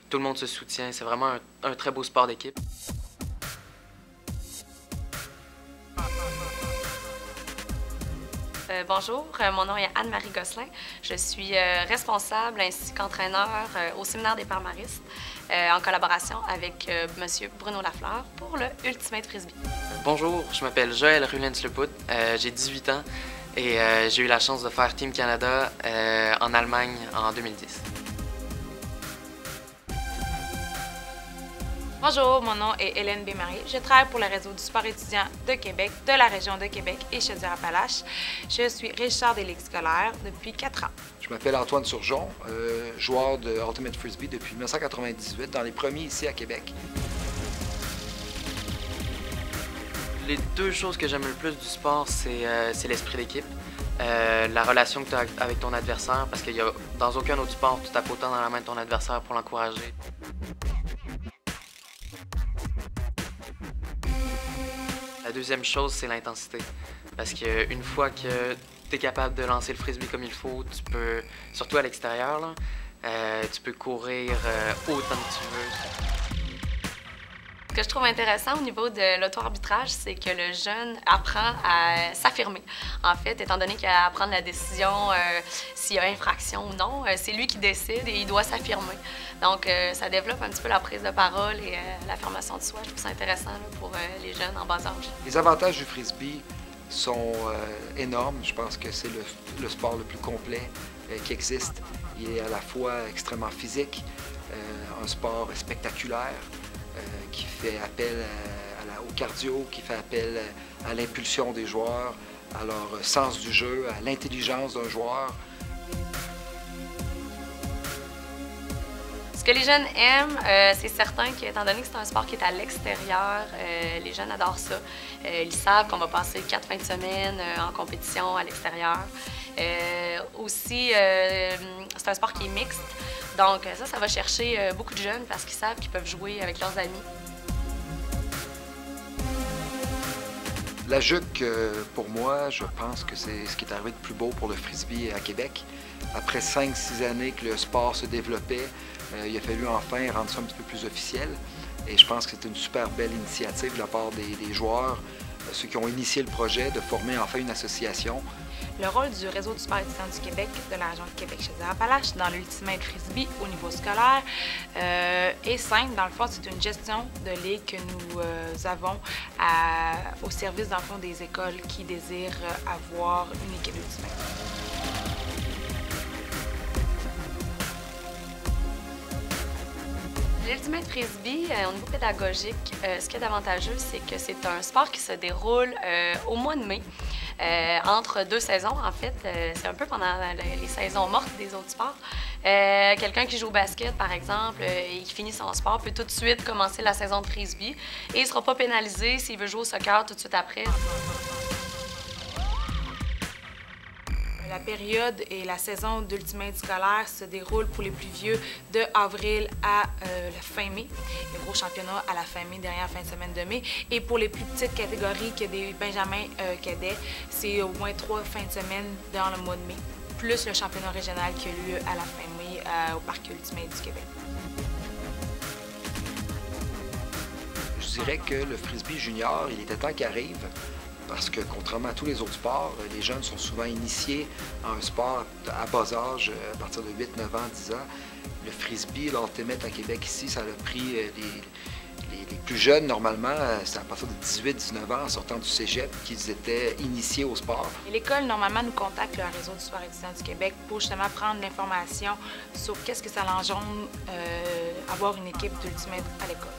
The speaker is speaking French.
Tout le monde se soutient. C'est vraiment un très beau sport d'équipe. Bonjour, mon nom est Anne-Marie Gosselin. Je suis responsable ainsi qu'entraîneur au Séminaire des palmaristes en collaboration avec M. Bruno Lafleur pour le Ultimate Frisbee. Bonjour, je m'appelle Joël Rulens-Leput, j'ai 18 ans et j'ai eu la chance de faire Team Canada en Allemagne en 2010. Bonjour, mon nom est Hélène Bémarie. Je travaille pour le réseau du sport étudiant de Québec, de la région de Québec et Chaudière-Appalaches. Je suis régisseur des ligues scolaires depuis 4 ans. Je m'appelle Antoine Surgeon, joueur de Ultimate Frisbee depuis 1998, dans les premiers ici à Québec. Les deux choses que j'aime le plus du sport, c'est l'esprit d'équipe. La relation que tu as avec ton adversaire, parce qu'il y a dans aucun autre sport, tu tapes autant dans la main de ton adversaire pour l'encourager. La deuxième chose, c'est l'intensité. Parce qu'une fois que tu es capable de lancer le frisbee comme il faut, tu peux, surtout à l'extérieur, tu peux courir autant que tu veux. Ce que je trouve intéressant au niveau de l'auto-arbitrage, c'est que le jeune apprend à s'affirmer. En fait, étant donné qu'il a à prendre la décision s'il y a infraction ou non, c'est lui qui décide et il doit s'affirmer. Donc, ça développe un petit peu la prise de parole et l'affirmation de soi. Je trouve ça intéressant là, pour les jeunes en bas âge. Les avantages du frisbee sont énormes. Je pense que c'est le sport le plus complet qui existe. Il est à la fois extrêmement physique, un sport spectaculaire, qui fait appel au cardio, qui fait appel à l'impulsion des joueurs, à leur sens du jeu, à l'intelligence d'un joueur. Ce que les jeunes aiment, c'est certain qu'étant donné que c'est un sport qui est à l'extérieur, les jeunes adorent ça. Ils savent qu'on va passer 4 fins de semaine en compétition à l'extérieur. Aussi, c'est un sport qui est mixte. Donc ça va chercher beaucoup de jeunes parce qu'ils savent qu'ils peuvent jouer avec leurs amis. La juque, pour moi, je pense que c'est ce qui est arrivé de plus beau pour le frisbee à Québec. Après 5-6 années que le sport se développait, il a fallu enfin rendre ça un petit peu plus officiel. Et je pense que c'est une super belle initiative de la part des joueurs, ceux qui ont initié le projet, de former enfin une association. Le rôle du réseau du sport étudiant du Québec, de la région de Québec-Chaudière-Appalaches, dans l'Ultimate Frisbee au niveau scolaire, est simple. Dans le fond, c'est une gestion de ligue que nous avons au service, dans le fond, des écoles qui désirent avoir une équipe Ultimate. L'Ultimate Frisbee, au niveau pédagogique, ce qui est avantageux, c'est que c'est un sport qui se déroule au mois de mai. Entre 2 saisons, en fait, c'est un peu pendant les saisons mortes des autres sports. Quelqu'un qui joue au basket, par exemple, et qui finit son sport, peut tout de suite commencer la saison de frisbee et il ne sera pas pénalisé s'il veut jouer au soccer tout de suite après. La période et la saison d'Ultimate scolaire se déroule pour les plus vieux de avril à la fin mai. Le gros championnat à la fin mai, dernière fin de semaine de mai. Et pour les plus petites catégories que des benjamins cadets, c'est au moins 3 fins de semaine dans le mois de mai, plus le championnat régional qui a lieu à la fin mai au Parc Ultimate du Québec. Je dirais que le frisbee junior, il était temps qu'il arrive. Parce que, contrairement à tous les autres sports, les jeunes sont souvent initiés à un sport à bas âge, à partir de 8, 9 ans, 10 ans. Le frisbee, l'Ultimate à Québec, ici, ça a pris les plus jeunes, normalement, c'est à partir de 18, 19 ans, en sortant du cégep, qu'ils étaient initiés au sport. L'école, normalement, nous contacte le réseau du sport étudiant du Québec pour justement prendre l'information sur qu'est-ce que ça l'engendre avoir une équipe d'Ultimate à l'école.